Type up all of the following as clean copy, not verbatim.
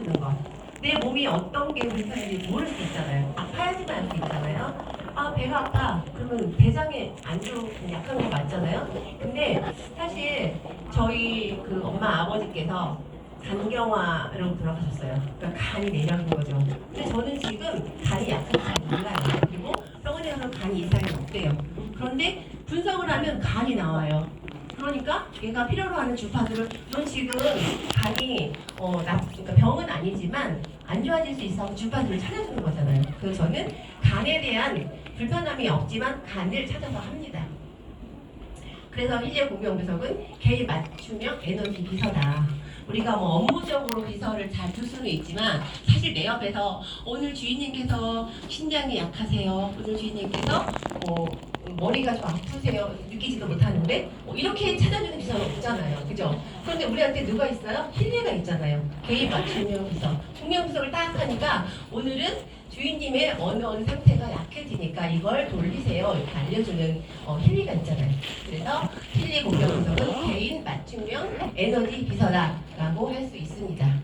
찾는 것. 내 몸이 어떤 게 불편한지 모를 수 있잖아요. 아파야지만 알 수 있잖아요. 아, 배가 아파. 그러면 대장에 안 좋은 약한 거 맞잖아요. 근데 사실 저희 그 엄마 아버지께서 간경화로 돌아가셨어요. 그러니까 간이 내려간 거죠. 근데 저는 지금 간이 약한지 잘 몰라요. 그리고 병원에 가서 간이 이상이 없대요. 그런데 분석을 하면 간이 나와요. 그러니까 얘가 필요로 하는 주파수를 넌 지금 간이 그러니까 병은 아니지만 안 좋아질 수 있어서 주파수를 찾아주는 거잖아요. 그래서 저는 간에 대한 불편함이 없지만 간을 찾아서 합니다. 그래서 힐리의 공명 분석은 개인 맞춤형 에너지 비서다. 우리가 뭐 업무적으로 비서를 잘 줄 수는 있지만 사실 내 옆에서 오늘 주인님께서 신장이 약하세요. 오늘 주인님께서 머리가 좀 아프세요. 느끼지도 못하는데 이렇게 찾아주는 비서는 없잖아요. 그죠? 그런데 우리한테 누가 있어요? 힐리가 있잖아요. 개인 맞춤형 비서. 공명 분석을 딱 하니까 오늘은 주인님의 어느 상태가 약해지니까 이걸 돌리세요. 이렇게 알려주는 힐리가 있잖아요. 그래서 힐리 공명 분석은 개인 맞춤형 에너지 비서다라고 할 수 있습니다.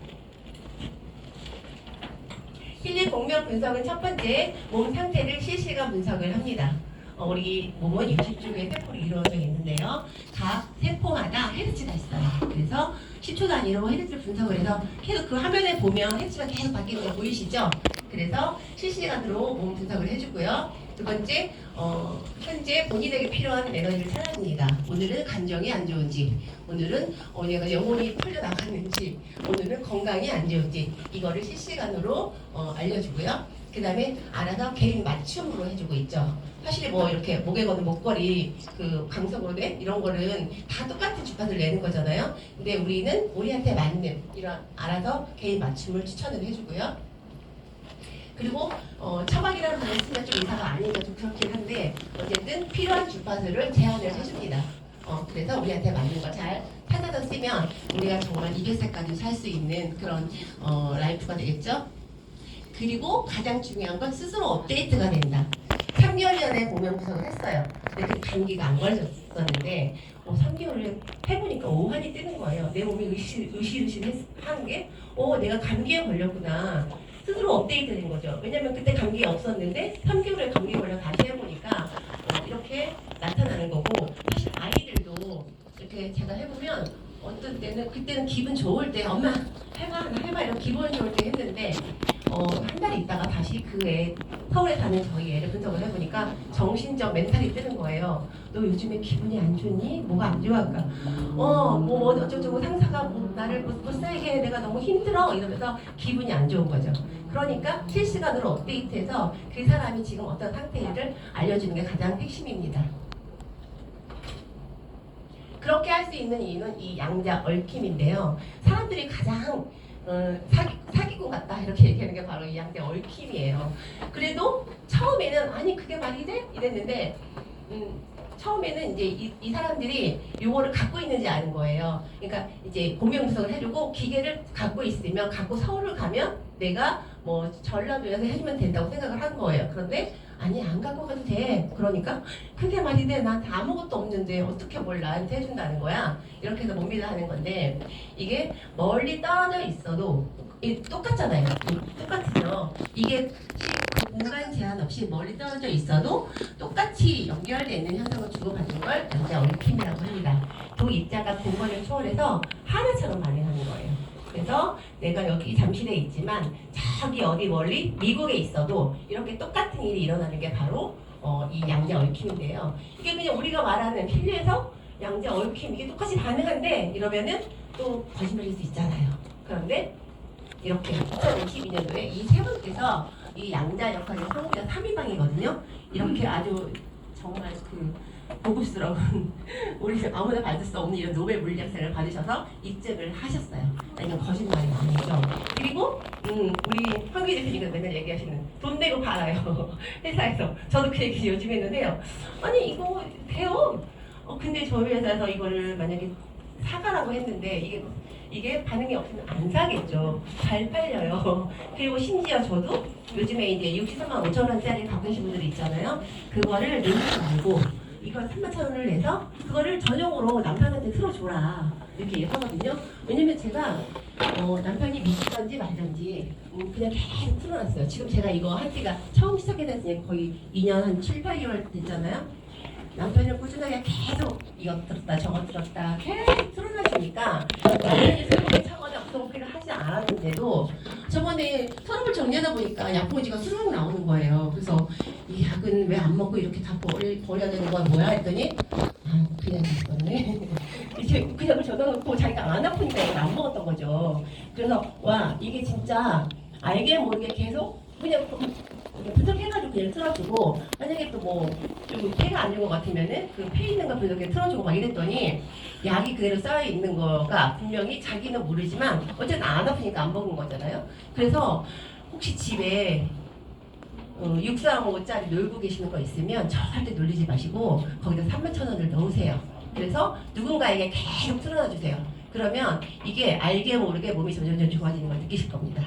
힐리 공명 분석은 첫 번째 몸 상태를 실시간 분석을 합니다. 우리 몸은 60쪽의 세포로 이루어져 있는데요. 각 세포마다 헤르츠가 있어요. 그래서 10초 단위로 헤르츠를 분석을 해서 계속 그 화면에 보면 헤르츠가 계속 바뀌는 거 보이시죠? 그래서 실시간으로 몸 분석을 해주고요. 두 번째, 현재 본인에게 필요한 에너지를 찾아줍니다. 오늘은 감정이 안 좋은지, 오늘은 얘가 영혼이 풀려나갔는지, 오늘은 건강이 안 좋은지 이거를 실시간으로 알려주고요. 그 다음에 알아서 개인 맞춤으로 해주고 있죠. 사실 뭐 이렇게 목에 거는 목걸이, 그 강성고대 이런 거는 다 똑같은 주파수를 내는 거잖아요. 근데 우리는 우리한테 맞는 이런 알아서 개인 맞춤을 추천을 해주고요. 그리고 처방이라는 말을 쓰면 좀 이사가 아니니까 좀 그렇긴 한데 어쨌든 필요한 주파수를 제안을 해줍니다. 그래서 우리한테 맞는 거 잘 찾아서 쓰면 우리가 정말 200살까지 살 수 있는 그런 라이프가 되겠죠. 그리고 가장 중요한 건 스스로 업데이트가 된다. 3개월 전에 공명 분석을 했어요. 근데 그 감기가 안 걸렸었는데 3개월을 해보니까 오한이 뜨는 거예요. 내 몸이 으실으실한 게 내가 감기에 걸렸구나. 스스로 업데이트된 거죠. 왜냐면 그때 감기가 없었는데 3개월에 감기 걸려 다시 해보니까 이렇게 나타나는 거고 사실 아이들도 이렇게 제가 해보면 어떤 때는 그때는 기분 좋을 때 엄마 해봐 이런 기분 좋을 때 했는데 한 달 있다가 다시 그 애 서울에 사는 저희 애를 분석을 해보니까 정신적 멘탈이 뜨는 거예요. 너 요즘에 기분이 안 좋니? 뭐가 안 좋아? 그러니까 뭐 어쩌고 상사가 나를 못 살게 해. 내가 너무 힘들어 이러면서 기분이 안 좋은 거죠. 그러니까 실시간으로 업데이트해서 그 사람이 지금 어떤 상태를 알려주는 게 가장 핵심입니다. 그렇게 할 수 있는 이유는 이 양자 얽힘인데요. 사람들이 가장 사기꾼 같다 이렇게 얘기하는 게 바로 이 양자 얽힘이에요. 그래도 처음에는 아니 그게 말이 돼? 이랬는데 처음에는 이제 이 사람들이 요거를 갖고 있는지 아는 거예요. 그러니까 이제 공명 분석을 해주고 기계를 갖고 있으면 갖고 서울을 가면 내가 뭐 전라도에서 해주면 된다고 생각을 한 거예요. 그런데 아니 안 갖고 가도 돼. 그러니까 그게 말이 돼. 나한테 아무것도 없는데 어떻게 뭘 나한테 해준다는 거야. 이렇게 해서 뭡니다 하는 건데 이게 멀리 떨어져 있어도 똑같잖아요. 똑같죠. 이게 공간 제한 없이 멀리 떨어져 있어도 똑같이 연결되는 현상을 주고받는 걸 양자 얽힘이라고 합니다. 두 입자가 공간을 초월해서 하나처럼 반응하는 거예요. 그래서 내가 여기 잠실에 있지만 저기 어디 멀리 미국에 있어도 이렇게 똑같은 일이 일어나는 게 바로 이 양자 얽힘인데요. 이게 그냥 우리가 말하는 필리에서 양자 얽힘 이게 똑같이 반응한데 이러면은 또 거짓말일 수 있잖아요. 그런데 이렇게 2022년도에 이 세 분께서 이 양자 역할의 성우자 3인방이거든요. 이렇게 아주 정말 그 고급스러운 우리 아무나 받을 수 없는 이런 노벨 물리학상을 받으셔서 입증을 하셨어요. 이건 거짓말이 아니죠. 그리고 우리 황기 대표님이 맨날 얘기하시는 돈 내고 팔아요. 회사에서 저도 그 얘기 요즘 했는데요. 아니 이거 돼요. 근데 저희 회사에서 이거를 만약에 사가라고 했는데 이게 반응이 없으면 안 사겠죠. 잘 팔려요. 그리고 심지어 저도 요즘에 이제 63만 5천 원짜리 갖고 계신 분들이 있잖아요. 그거를 내지 말고 이걸 3만 천 원을 내서 그거를 전용으로 남편한테 틀어줘라. 이렇게 하거든요. 왜냐면 제가 남편이 믿던지 말던지 그냥 계속 틀어놨어요. 지금 제가 이거 한 지가 처음 시작해서 거의 2년 한 7, 8개월 됐잖아요. 남편은 꾸준하게 계속 이것 들었다 저것 들었다 계속 틀어놔주니까 남편이 새롭게 차거나 구성피를 하지 않았는데도 저번에 서랍을 정리하다 보니까 약봉지가 수룩 나오는 거예요. 그래서 이 약은 왜 안 먹고 이렇게 다 버려야 되는 거야 뭐야 했더니 그냥 있었네. 이제 그냥 적어놓고 자기가 안 아프니까 이걸 안 먹었던 거죠. 그래서 와 이게 진짜 알게 모르게 계속 그냥 분석해가지고 그냥 틀어주고 만약에 또 뭐 좀 폐가 안 좋은 것 같으면은 그 폐 있는 거 분석해 틀어주고 막 이랬더니 약이 그대로 쌓여 있는 거가 분명히 자기는 모르지만 어쨌든 안 아프니까 안 먹은 거잖아요. 그래서 혹시 집에 635짜리 놀고 계시는 거 있으면 절대 놀리지 마시고 거기다 31,000원을 넣으세요. 그래서 누군가에게 계속 틀어놔 주세요. 그러면 이게 알게 모르게 몸이 점점 좋아지는 걸 느끼실 겁니다.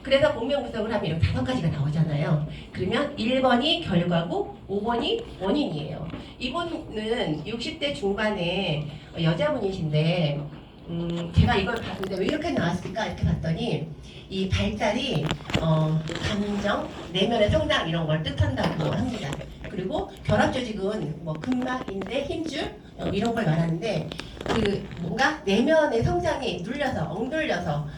그래서 복면 구성을 하면 이렇게 5가지가 나오잖아요. 그러면 1번이 결과고 5번이 원인이에요. 이분은 60대 중반에 여자분이신데 제가 이걸 봤는데 왜 이렇게 나왔을까 이렇게 봤더니 이 발달이 감정, 내면의 성장 이런 걸 뜻한다고 합니다. 그리고 결합 조직은 뭐 근막, 인대, 힘줄 이런 걸 말하는데 그 뭔가 내면의 성장이 눌려서 억눌려서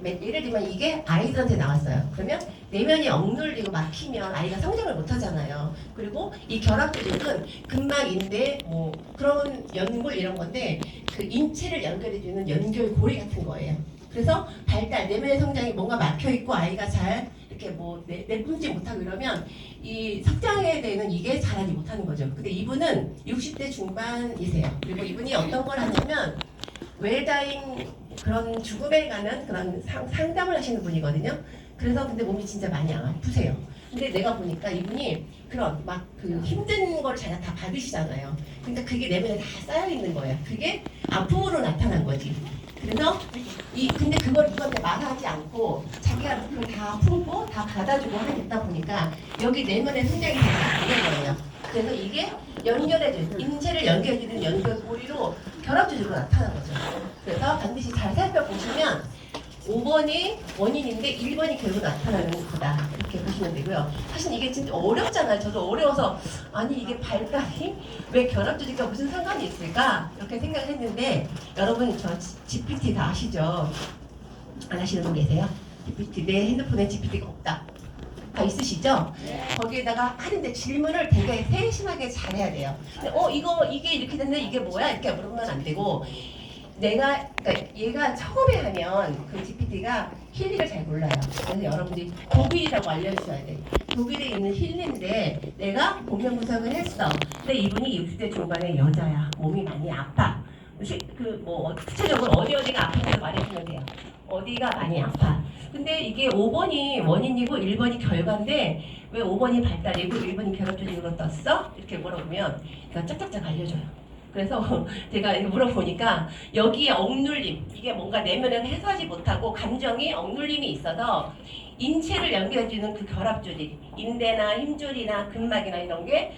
예를 들면 이게 아이들한테 나왔어요. 그러면 내면이 억눌리고 막히면 아이가 성장을 못 하잖아요. 그리고 이 결합 조직은 근막, 인대 뭐 그런 연골 이런 건데 그 인체를 연결해주는 연결고리 같은 거예요. 그래서 발달, 내면의 성장이 뭔가 막혀 있고 아이가 잘 이렇게 뭐 내뿜지 못하고 이러면 이 성장에 대한 이게 잘하지 못하는 거죠. 근데 이분은 60대 중반이세요. 그리고 이분이 어떤 걸 하냐면 웰다잉 그런 죽음에 관한 그런 상담을 하시는 분이거든요. 그래서 근데 몸이 진짜 많이 아프세요. 근데 내가 보니까 이분이 그런 막 그 힘든 걸 자기가 다 받으시잖아요. 그러니까 그게 내면에 다 쌓여 있는 거예요. 그게 아픔으로 나타난 거지. 그래서 근데 그걸 누구한테 말하지 않고 자기가 그걸 다 품고 다 받아주고 하겠다 보니까 여기 내면의 성장이 다 되는 거예요. 그래서 이게 연결해주는 인체를 연결해주는 연결고리로 결합조직으로 나타난 거죠. 그래서 반드시 잘 살펴보시면 5번이 원인인데 1번이 결국 나타나는 거다 이렇게 보시면 되고요. 사실 이게 진짜 어렵잖아요. 저도 어려워서 아니 이게 발달이 왜 결합조직과 무슨 상관이 있을까 이렇게 생각했는데 여러분 저 GPT 다 아시죠? 안 하시는 분 계세요? GPT 내 핸드폰에 GPT가 없다. 다 있으시죠? 거기에다가 하는데 질문을 되게 세심하게 잘해야 돼요. 근데 이게 이렇게 됐는데 이게 뭐야? 이렇게 물으면 안 되고 그러니까 얘가 처음에 하면 그 GPT가 힐리를 잘 몰라요. 그래서 여러분들이 독일이라고 알려주셔야 돼. 독일에 있는 힐리인데 내가 복면 분석을 했어. 근데 이분이 60대 중반의 여자야. 몸이 많이 아파. 구체적으로 어디가 아픈지 말해주면 돼요. 어디가 많이 아파. 근데 이게 5번이 원인이고 1번이 결과인데 왜 5번이 발달이고 1번이 결합조직으로 떴어? 이렇게 물어보면 그냥 짝짝짝 알려줘요. 그래서 제가 물어보니까 여기에 억눌림, 이게 뭔가 내면에서 해소하지 못하고 감정이 억눌림이 있어서 인체를 연결해주는 그 결합조직, 인대나 힘줄이나 근막이나 이런 게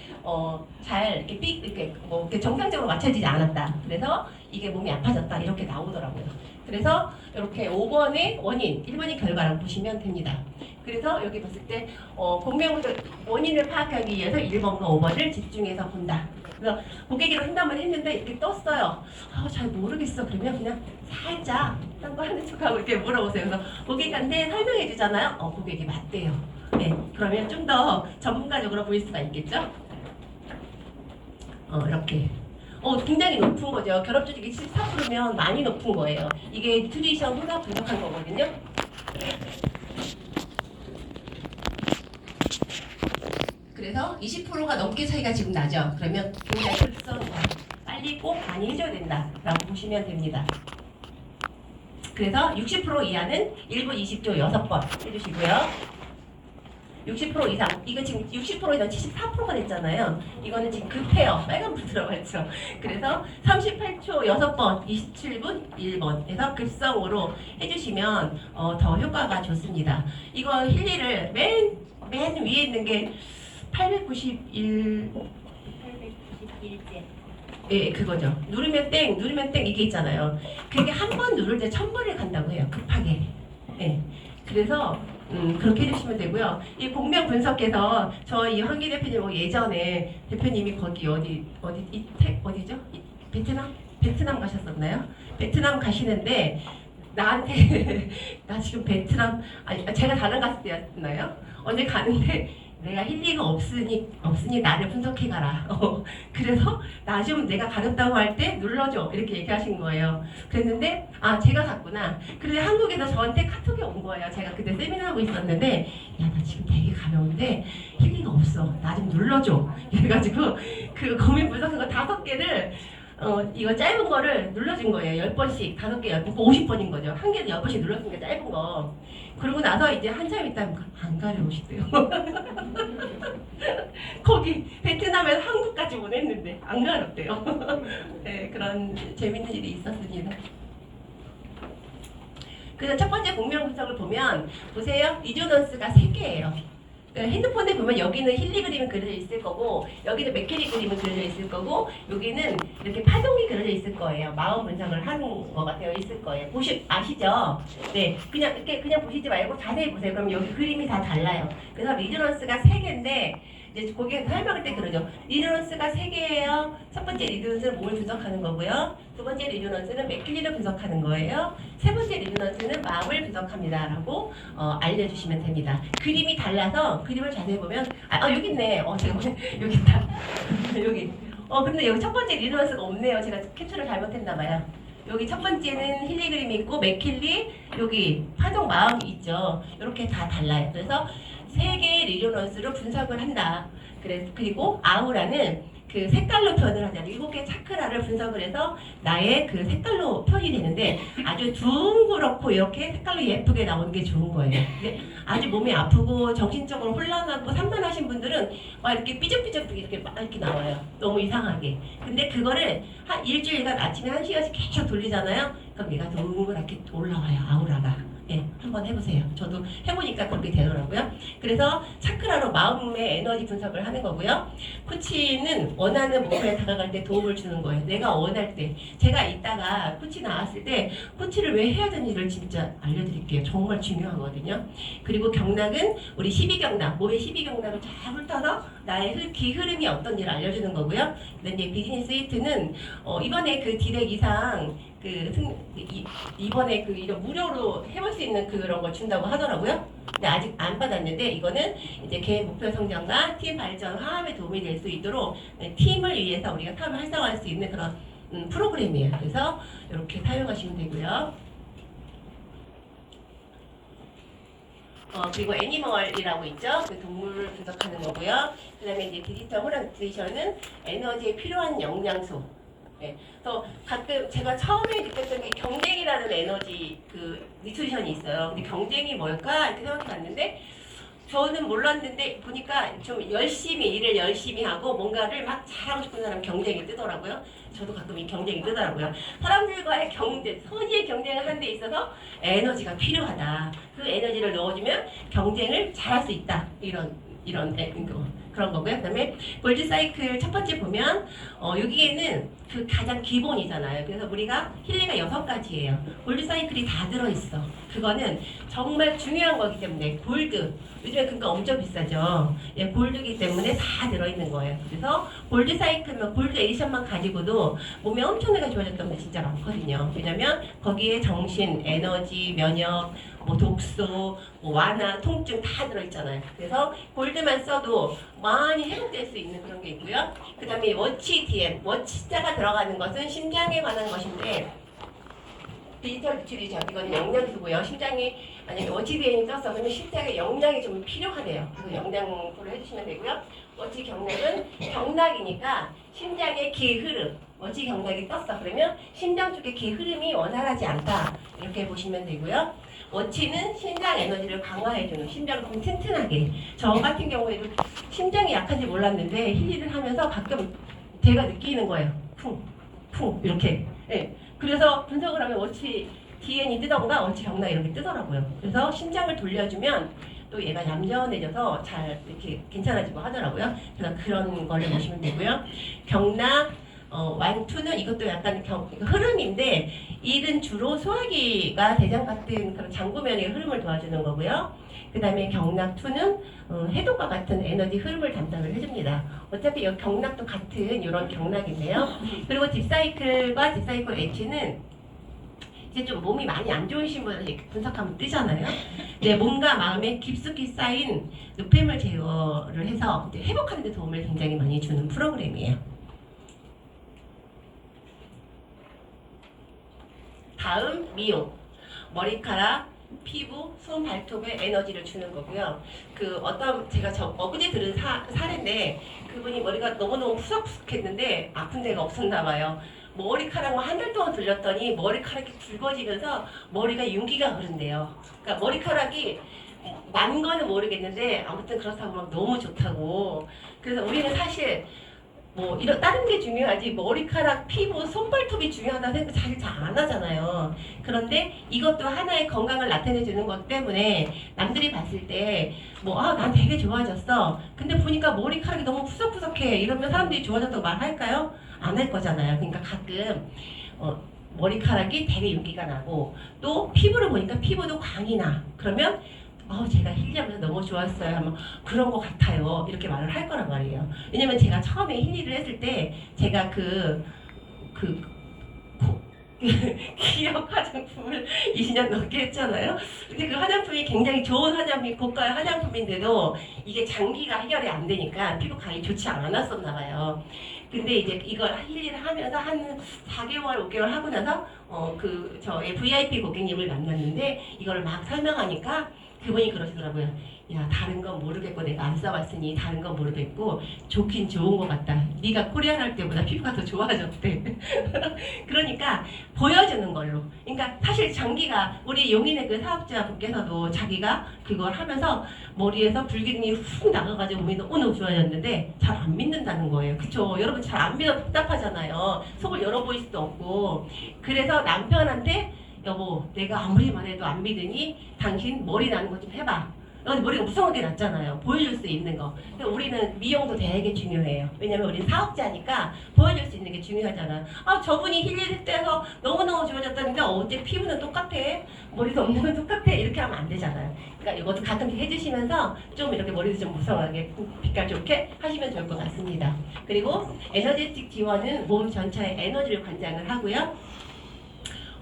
잘 이렇게 정상적으로 맞춰지지 않았다. 그래서 이게 몸이 아파졌다 이렇게 나오더라고요. 그래서 이렇게 5번의 원인, 1번이 결과라고 보시면 됩니다. 그래서 여기 봤을 때 공명부터 원인을 파악하기 위해서 1번과 5번을 집중해서 본다. 그래서 고객이랑 상담을 했는데 이렇게 떴어요. 잘 모르겠어. 그러면 그냥 살짝 딴 거 하는 척하고 이렇게 물어보세요. 그래서 고객한테 설명해 주잖아요. 고객이 맞대요. 네, 그러면 좀 더 전문가적으로 보일 수가 있겠죠? 이렇게. 굉장히 높은 거죠. 결합조직이 14%면 많이 높은 거예요. 이게 트리션 후가 분석한 거거든요. 그래서 20%가 넘게 차이가 지금 나죠. 그러면 굉장히 급선무가 빨리 꼭 많이 해줘야 된다라고 보시면 됩니다. 그래서 60% 이하는 1분 20조 6번 해주시고요. 60% 이상, 이거 지금 60% 이상 74%가 됐잖아요. 이거는 지금 급해요. 빨간불 들어갔죠. 그래서 38초 6번, 27분 1번에서 급성으로 해주시면 더 효과가 좋습니다. 이거 힐리를 맨 위에 있는 게 891제 예, 그거죠. 누르면 땡 이게 있잖아요. 그게 한 번 누를 때 1000번을 간다고 해요. 급하게. 예. 그래서 그렇게 해주시면 되고요. 이 공명 분석해서 저희 황기 대표님 예전에 대표님이 거기 어디죠? 베트남 가셨었나요? 베트남 가시는데 나한테 나 지금 베트남 아니 제가 다른 갔을 때였나요? 어디 가는데 내가 힐리가 없으니 나를 분석해 가라. 그래서 나 좀 내가 가렵다고 할 때 눌러줘 이렇게 얘기하신 거예요. 그랬는데 제가 갔구나. 그런데 한국에서 저한테 카톡이 온 거예요. 제가 그때 세미나 하고 있었는데 야 나 지금 되게 가벼운데 힐리가 없어. 나 좀 눌러줘. 이래가지고 그 고민 분석한 거 5개를 이거 짧은 거를 눌러준 거예요. 10번씩 5개 10번 50번인 거죠. 한 개는 10번씩 눌렀으니까 짧은 거. 그러고 나서 이제 한참 있다 안 가려우시대요. 거기 베트남에서 한국까지 보냈는데 안 가렵대요. 네, 그런 재밌는 일이 있었습니다. 그래서 첫 번째 공명 분석을 보면 보세요. 리조넌스가 3개예요. 핸드폰에 보면 여기는 힐리 그림이 그려져 있을 거고 여기는 맥케리 그림이 그려져 있을 거고 여기는 이렇게 파동이 그려져 있을 거예요. 마음 분석을 하는 거가 되어 있을 거예요. 아시죠? 네, 그냥 보시지 말고 자세히 보세요. 그럼 여기 그림이 다 달라요. 그래서 리조넌스가 3개인데 이제 거기에 설명할 때 그러죠. 리조넌스가 3개예요. 첫 번째 리조넌스는 몸을 분석하는 거고요. 두 번째 리조넌스는 맥킬리를 분석하는 거예요. 세 번째 리조넌스는 마음을 분석합니다. 라고 알려주시면 됩니다. 그림이 달라서 그림을 자세히 보면 여기 있네. 여기 있다. 여기. 근데 여기 첫 번째 리조넌스가 없네요. 제가 캡처를 잘못했나 봐요. 여기 첫 번째는 힐리 그림이 있고 맥킬리 여기 파동 마음이 있죠. 이렇게 다 달라요. 그래서 3개의 리조넌스로 분석을 한다. 그리고 아우라는 그 색깔로 표현을 하잖아요. 7개 차크라를 분석을 해서 나의 그 색깔로 표현이 되는데 아주 둥그렇고 이렇게 색깔로 예쁘게 나오는 게 좋은 거예요. 근데 아주 몸이 아프고 정신적으로 혼란하고 산만하신 분들은 막 이렇게 삐죽삐죽 이렇게 막 이렇게 나와요. 너무 이상하게. 근데 그거를 한 일주일간 아침에 1시간씩 계속 돌리잖아요. 그럼 얘가 둥그랗게 올라와요. 아우라가. 예, 한번 해보세요. 저도 해보니까 그렇게 되더라고요. 그래서 차크라로 마음의 에너지 분석을 하는 거고요. 코치는 원하는 목표에 다가갈 때 도움을 주는 거예요. 내가 원할 때. 제가 이따가 코치 나왔을 때 코치를 왜 해야 되는지를 진짜 알려드릴게요. 정말 중요하거든요. 그리고 경락은 우리 12경락, 몸의 12경락을 잘 훑어서 나의 기 흐름이 어떤지를 알려주는 거고요. 그다음에 비즈니스 히트는 이번에 그 디렉 이상 이번에 이런 무료로 해볼 수 있는 그런 걸 준다고 하더라고요. 근데 아직 안 받았는데 이거는 이제 개인 목표 성장과 팀 발전 화합에 도움이 될 수 있도록 팀을 위해서 우리가 사업을 활성화할 수 있는 그런 프로그램이에요. 그래서 이렇게 사용하시면 되고요. 그리고 애니멀이라고 있죠. 그 동물을 분석하는 거고요. 그 다음에 이제 디지털 호란트리션은 에너지에 필요한 영양소. 네. 그래서 가끔 제가 처음에 느꼈던 게 경쟁이라는 에너지 뉴트리션이 있어요. 근데 경쟁이 뭘까 이렇게 생각해 봤는데 저는 몰랐는데 보니까 좀 일을 열심히 하고 뭔가를 막 잘하고 싶은 사람 경쟁이 뜨더라고요. 저도 가끔 이 경쟁이 뜨더라고요. 사람들과의 선의의 경쟁을 하는 데 있어서 에너지가 필요하다. 그 에너지를 넣어주면 경쟁을 잘할 수 있다. 이런 그런 거고요. 그다음에 골드 사이클 첫 번째 보면 여기에는 그 가장 기본이잖아요. 그래서 우리가 힐리가 6가지예요. 골드 사이클이 다 들어있어. 그거는 정말 중요한 거기 때문에 골드 요즘에 그거 엄청 비싸죠. 예, 골드기 때문에 다 들어있는 거예요. 그래서 골드 사이클만 골드 에디션만 가지고도 몸이 엄청나게 좋아졌던 게 진짜 많거든요. 왜냐면 거기에 정신, 에너지, 면역, 독소, 완화, 통증 다 들어있잖아요. 그래서 골드만 써도 많이 회복될 수 있는 그런 게 있고요. 그 다음에 워치 DM, 워치자가 들어가는 것은 심장에 관한 것인데 디지털 뉴트리션 이건 영양소고요. 심장에 만약에 워치 DM이 떴어 그러면 심장에 영양이 좀 필요하대요. 그래서 영양소를 해주시면 되고요. 워치 경락은 경락이니까 심장의 기 흐름 워치 경락이 떴어 그러면 심장 쪽의 기 흐름이 원활하지 않다 이렇게 보시면 되고요. 워치는 심장 에너지를 강화해주는 심장을 좀 튼튼하게 저 같은 경우에도 심장이 약한지 몰랐는데 힐리를 하면서 가끔 제가 느끼는 거예요. 쿵쿵 이렇게 네. 그래서 분석을 하면 워치 DN이 뜨던가 워치 경락 이렇게 뜨더라고요. 그래서 심장을 돌려주면 또 얘가 얌전해져서 잘 이렇게 괜찮아지고 하더라고요. 그래서 그런 거를 보시면 되고요. 경락 완, 투는 이것도 약간 흐름인데, 일은 주로 소화기가 대장 같은 그런 장구면의 흐름을 도와주는 거고요. 그 다음에 경락 2는 해독과 같은 에너지 흐름을 담당을 해줍니다. 어차피 여기 경락도 같은 이런 경락인데요. 그리고 딥사이클과 딥사이클 H는 이제 좀 몸이 많이 안 좋으신 분들 이렇게 분석하면 뜨잖아요. 네, 몸과 마음에 깊숙이 쌓인 노폐물 제거를 해서 이제 회복하는 데 도움을 굉장히 많이 주는 프로그램이에요. 다음 미용. 머리카락, 피부, 손, 발톱에 에너지를 주는 거고요. 그 어떤 제가 어제 들은 사례인데 그분이 머리가 너무너무 푸석푸석했는데 아픈 데가 없었나 봐요. 머리카락만 한 달 동안 들렸더니 머리카락이 굵어지면서 머리가 윤기가 흐른대요. 그러니까 머리카락이 난 거는 모르겠는데 아무튼 그렇다고 막 너무 좋다고. 그래서 우리는 사실 뭐 이런 다른 게 중요하지 머리카락, 피부, 손발톱이 중요하다는 생각 잘 안 하잖아요. 그런데 이것도 하나의 건강을 나타내 주는 것 때문에 남들이 봤을 때 뭐 난 되게 좋아졌어. 근데 보니까 머리카락이 너무 푸석푸석해. 이러면 사람들이 좋아졌다고 말할까요? 안 할 거잖아요. 그러니까 가끔 머리카락이 되게 윤기가 나고 또 피부를 보니까 피부도 광이 나. 그러면 제가 힐리하면서 너무 좋았어요 하면 그런 것 같아요 이렇게 말을 할 거란 말이에요. 왜냐면 제가 처음에 힐리를 했을 때 제가 기억 화장품을 20년 넘게 했잖아요. 근데 그 화장품이 굉장히 좋은 화장품이 고가의 화장품인데도 이게 장기가 해결이 안 되니까 피부 관리 좋지 않았었나 봐요. 근데 이제 이걸 힐리를 하면서 한 4개월, 5개월 하고 나서 저의 VIP 고객님을 만났는데 이걸 막 설명하니까 그분이 그러시더라고요. 야, 다른 건 모르겠고 내가 안 써봤으니 다른 건 모르겠고 좋긴 좋은 것 같다. 네가 코리안 할 때보다 피부가 더 좋아졌대. 그러니까 보여주는 걸로. 그러니까 사실 장기가 우리 용인의 그 사업자분께서도 자기가 그걸 하면서 머리에서 불기둥이 훅 나가가지고 몸이 너무 좋아졌는데 잘 안 믿는다는 거예요. 그쵸? 여러분 잘 안 믿어 답답하잖아요. 속을 열어보일 수도 없고. 그래서 남편한테 여보 내가 아무리 말해도 안 믿으니 당신 머리 나는 거 좀 해봐. 머리가 무성하게 났잖아요. 보여줄 수 있는 거. 근데 우리는 미용도 되게 중요해요. 왜냐면 우리는 사업자니까 보여줄 수 있는 게 중요하잖아. 저분이 힐링 때에서 너무너무 좋아졌다는데 어제 피부는 똑같아. 머리도 없는 건 똑같아. 이렇게 하면 안 되잖아요. 그러니까 이것도 가끔씩 해주시면서 좀 이렇게 머리도 좀 무성하게 빛깔 좋게 하시면 좋을 것 같습니다. 그리고 에너제틱 지원은 몸 전체의 에너지를 관장을 하고요.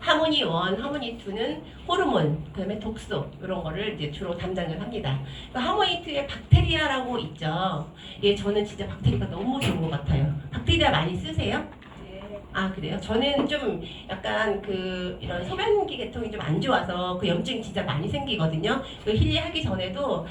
하모니 1, 하모니 2는 호르몬, 그다음에 독소 이런 거를 이제 주로 담당을 합니다. 하모니 2에 박테리아라고 있죠. 저는 진짜 박테리아가 너무 좋은 것 같아요. 박테리아 많이 쓰세요? 아 그래요? 저는 좀 약간 이런 소변기 계통이 좀 안 좋아서 그 염증이 진짜 많이 생기거든요. 그 힐리 하기 전에도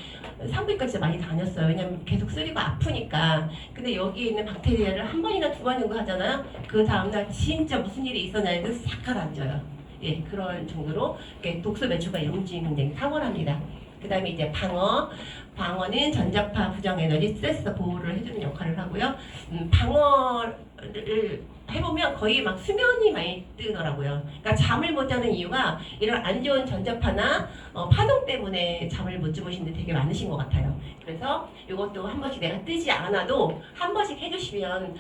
산부인과 진짜 많이 다녔어요. 왜냐면 계속 쓰리고 아프니까. 근데 여기 있는 박테리아를 한 번이나 두 번 정도 하잖아요. 그 다음날 진짜 무슨 일이 있었냐 해도 싹 가라앉아요. 예, 그런 정도로 독소 배출과 염증이 굉장히 탁월합니다. 그 다음에 이제 방어는 전자파 부정 에너지 스트레스 보호를 해주는 역할을 하고요. 방어를 해보면 거의 막 수면이 많이 뜨더라고요. 그러니까 잠을 못 자는 이유가 이런 안 좋은 전자파나 파동 때문에 잠을 못 주무시는 데 되게 많으신 것 같아요. 그래서 이것도 한 번씩 내가 뜨지 않아도 한 번씩 해주시면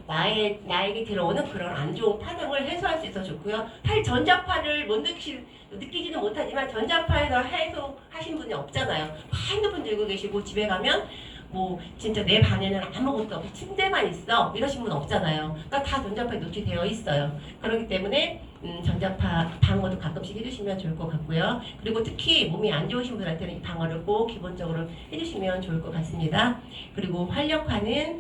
나에게 들어오는 그런 안 좋은 파동을 해소할 수 있어서 좋고요. 사실 전자파를 못 느끼지는 못하지만 전자파에서 해소하신 분이 없잖아요. 핸드폰 들고 계시고 집에 가면 뭐 진짜 내 방에는 아무것도 없고 침대만 있어 이러신 분 없잖아요. 그러니까 다 전자파에 노출되어 있어요. 그렇기 때문에 전자파 방어도 가끔씩 해주시면 좋을 것 같고요. 그리고 특히 몸이 안 좋으신 분한테는 이 방어를 꼭 기본적으로 해주시면 좋을 것 같습니다. 그리고 활력화는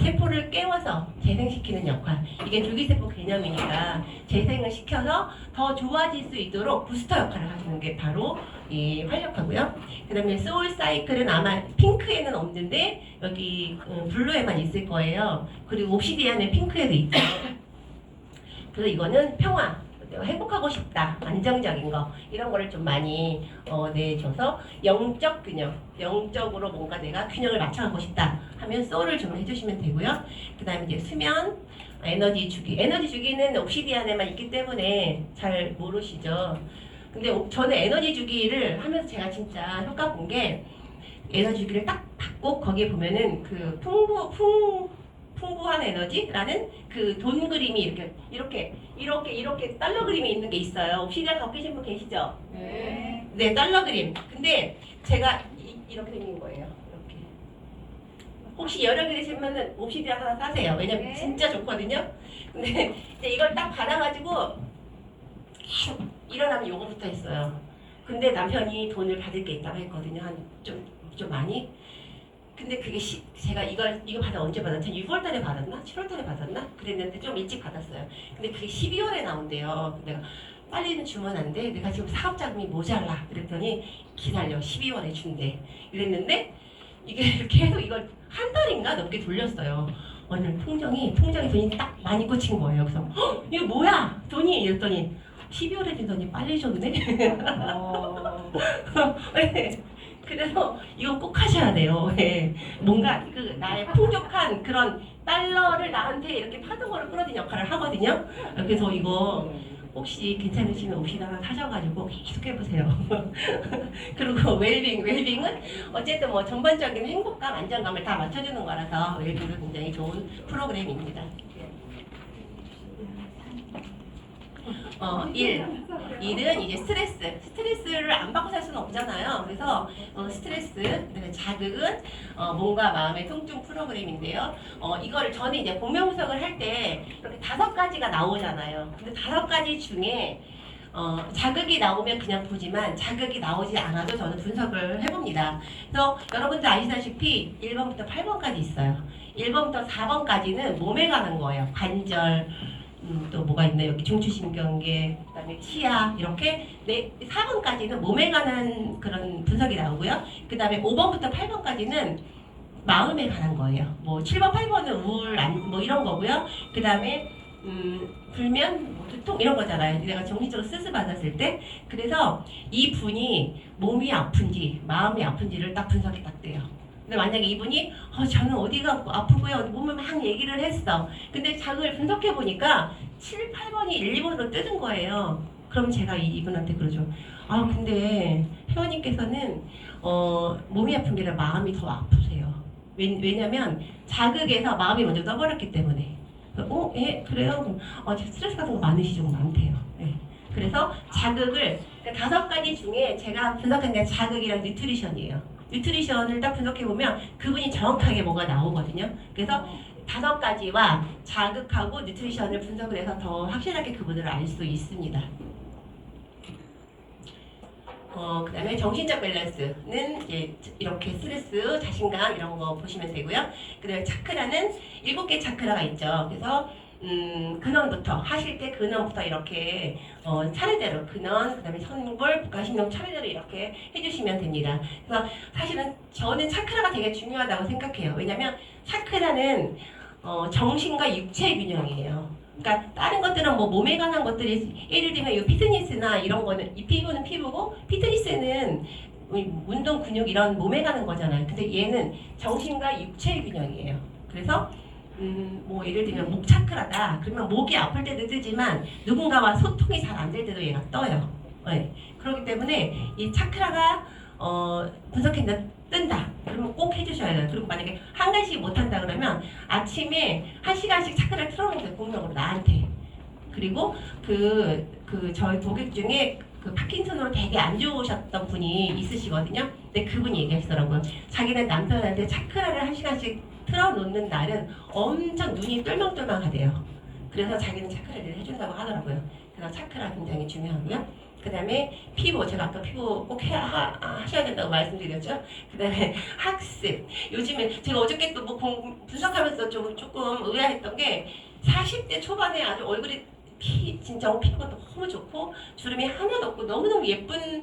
세포를 깨워서 재생시키는 역할. 이게 줄기세포 개념이니까 재생을 시켜서 더 좋아질 수 있도록 부스터 역할을 하시는 게 바로 이 활력화고요. 그 다음에 소울 사이클은 아마 핑크에는 없는데 여기 블루에만 있을 거예요. 그리고 옵시디안은 핑크에도 있죠. 그래서 이거는 평화, 행복하고 싶다, 안정적인 거 이런 거를 좀 많이 내줘서 영적 균형, 영적으로 뭔가 내가 균형을 맞춰가고 싶다 하면 소울을 좀 해주시면 되고요. 그 다음에 이제 수면, 에너지 주기는 옵시디안에만 있기 때문에 잘 모르시죠. 근데 저는 에너지 주기를 하면서 제가 진짜 효과 본 게 에너지 주기를 딱 받고 거기에 보면은 풍부한 에너지라는 그 돈 그림이 이렇게 달러 그림이 있는 게 있어요. 옵시디안 갖고 계신 분 계시죠? 네. 네, 달러 그림. 근데 제가 이렇게 생긴 거예요. 이렇게. 혹시 여러 개 되시면은 옵시디안 하나 사세요. 왜냐면 네. 진짜 좋거든요. 근데 이제 이걸 딱 받아가지고 계속 일어나면 요거 붙어 있어요. 근데 남편이 돈을 받을 게 있다고 했거든요. 좀 많이. 근데 그게 제가 이거 받아 언제 받았지? 6월 달에 받았나? 7월 달에 받았나? 그랬는데 좀 일찍 받았어요. 근데 그게 12월에 나온대요. 내가 빨리는 주면 안 돼. 내가 지금 사업 자금이 모자라. 그랬더니 기다려. 12월에 준대. 이랬는데 이게 계속 이걸 한 달인가 넘게 돌렸어요. 오늘 통장에 돈이 딱 많이 꽂힌 거예요. 그래서 헉, 이거 뭐야? 돈이 이랬더니 12월에 주더니 빨리 줬네. 네. 그래서 이건 꼭 하셔야 돼요. 네. 뭔가 그 나의 풍족한 그런 달러를 나한테 이렇게 파동으로 끌어들이는 역할을 하거든요. 그래서 이거 혹시 괜찮으시면 옵시디 하나 사셔가지고 계속 해보세요. 그리고 웰빙은 어쨌든 뭐 전반적인 행복감, 안정감을 다 맞춰주는 거라서 웰빙은 굉장히 좋은 프로그램입니다. 일은 이제 스트레스를 안 받고 살 수는 없잖아요. 그래서 스트레스, 그다음에 자극은 몸과 마음의 통증 프로그램인데요. 이거를 저는 이제 공명 분석을 할 때 이렇게 5가지가 나오잖아요. 근데 5가지 중에 자극이 나오면 그냥 보지만 자극이 나오지 않아도 저는 분석을 해봅니다. 그래서 여러분들 아시다시피 1번부터 8번까지 있어요. 1번부터 4번까지는 몸에 관한 거예요. 관절, 또 뭐가 있나요? 여기 중추신경계, 그다음에 치아 이렇게 4번까지는 몸에 관한 그런 분석이 나오고요. 그다음에 5번부터 8번까지는 마음에 관한 거예요. 뭐 7번, 8번은 우울, 뭐 이런 거고요. 그다음에 불면, 두통 이런 거잖아요. 내가 정신적으로 스트레스 받았을 때. 그래서 이 분이 몸이 아픈지 마음이 아픈지를 딱 분석이 딱 돼요. 근데 만약에 이분이 저는 어디가 아프고요. 몸을 막 얘기를 했어. 근데 자극을 분석해 보니까 7, 8번이 1, 2번으로 뜨는 거예요. 그럼 제가 이분한테 그러죠. 근데 회원님께서는 몸이 아픈 게 아니라 마음이 더 아프세요. 왜냐면 자극에서 마음이 먼저 떠버렸기 때문에. 예, 그래요? 스트레스 같은 거 많으시죠? 많대요. 네. 그래서 자극을, 그러니까 5가지 중에 제가 분석한 게 자극이랑 뉴트리션이에요. 뉴트리션을 딱 분석해보면 그분이 정확하게 뭐가 나오거든요. 그래서 5가지와 자극하고 뉴트리션을 분석을 해서 더 확실하게 그분을 알 수 있습니다. 그 다음에 정신적 밸런스는 이제 이렇게 스트레스, 자신감 이런 거 보시면 되고요. 그 다음에 차크라는 7개 차크라가 있죠. 그래서 근원부터 하실 때 근원부터 이렇게 차례대로 근원, 그다음에 선골, 북한신경 차례대로 이렇게 해주시면 됩니다. 그래서 사실은 저는 차크라가 되게 중요하다고 생각해요. 왜냐하면 차크라는 정신과 육체의 균형이에요. 그러니까 다른 것들은 뭐 몸에 관한 것들이 예를 들면 이 피트니스나 이런 거는 이 피부는 피부고 피트니스는 운동 근육 이런 몸에 가는 거잖아요. 근데 얘는 정신과 육체의 균형이에요. 그래서 뭐 예를 들면 목 차크라다. 그러면 목이 아플 때도 뜨지만 누군가와 소통이 잘 안 될 때도 얘가 떠요. 네. 그렇기 때문에 이 차크라가 분석해서 뜬다. 그러면 꼭 해주셔야 돼요. 그리고 만약에 한 가지 못한다 그러면 아침에 1시간씩 차크라를 틀어놓으세요. 공명으로 나한테. 그리고 저희 고객 중에 그 파킨슨으로 되게 안 좋으셨던 분이 있으시거든요. 근데 그분이 얘기하시더라고요. 자기는 남편한테 차크라를 1시간씩 틀어놓는 날은 엄청 눈이 똘망똘망하대요. 그래서 자기는 차크라를 해준다고 하더라고요. 그래서 차크라 굉장히 중요하고요. 그 다음에 피부, 제가 아까 피부 꼭 하셔야 된다고 말씀드렸죠. 그 다음에 학습. 요즘에 제가 어저께 또 뭐 분석하면서 조금 의아했던 게 40대 초반에 아주 얼굴이 진짜 피부가 너무 좋고 주름이 하나도 없고 너무너무 예쁜